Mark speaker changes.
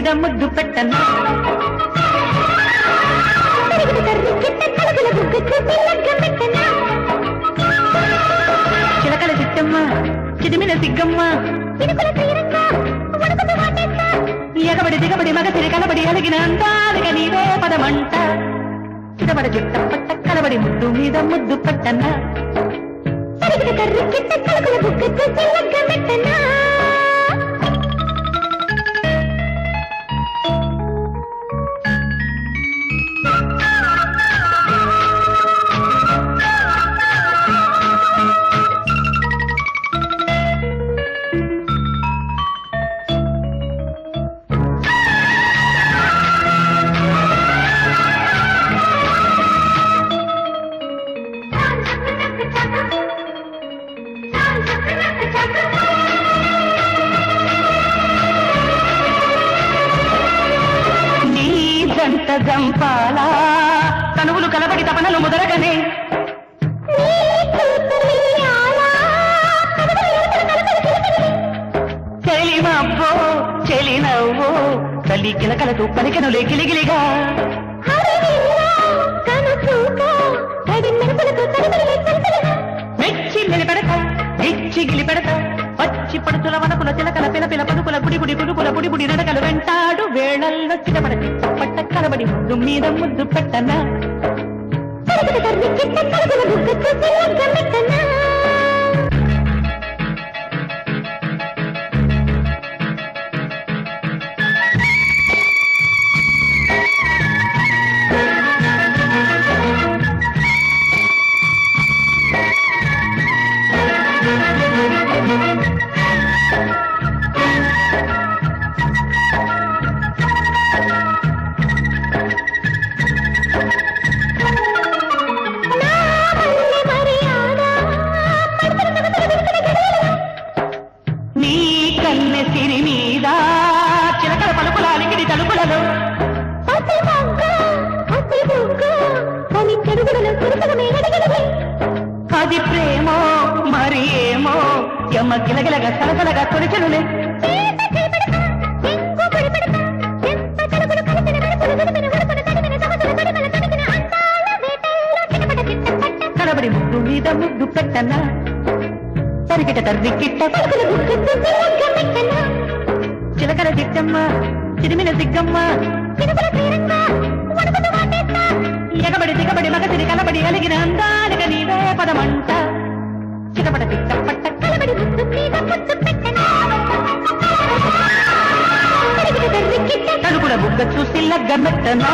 Speaker 1: మీద ముద్దు పెట్టనా చిలకల చిట్టమ్మ చిదిమిన సిగ్గమ్మ ఎగబడి దిగబడి మగసిరి కలబడి అలిగిన అందాలిక నీవే పదమంట చిటబడి చిట్ట పట్ట కలబడి ముద్దు మీద ముద్దు పెట్టనా జంపాలా తనువులు కలబడి తపనలు ముదరగనే చెలిమబ్బో చెలినవ్వో తల్లి కిలకలతో పలికెనులే కిలిగిలిగా మెచ్చి నిలబెడతా ఇచ్చి గిలిపెడతా పచ్చి పడుతుల వనకుల చిలకల పిలపిల పదుకుల గుడి గుడి గుడుకుల బుడి బుడి నడకలు వెంటాడు వేళల్లో చిటపడతి పట్ట కలబడి ముద్దు మీద ముద్దు పెట్టనా సిరి మీద చిలకల పలుకుల అలికిడి తలుపులలో అది ప్రేమో మరి ఏమో యమ్మ గిలగిలగా సలసలగా తొలిచెనులే కలబడి ముద్దు మీద ముద్దు పెట్టనా తరిగిట తర్రికిట్ట చిలకల చిట్టమ్మ చిరిమిన సిగ్గమ్మ ఎగబడి దిగబడి మగసిరి కలబడి అలిగిన అందాలిక నీవే పదమంట చిటపట తిట్ట పట్ట కలబడి తలుపుల బుగ్గ చూసి లగ్గ మెట్టనా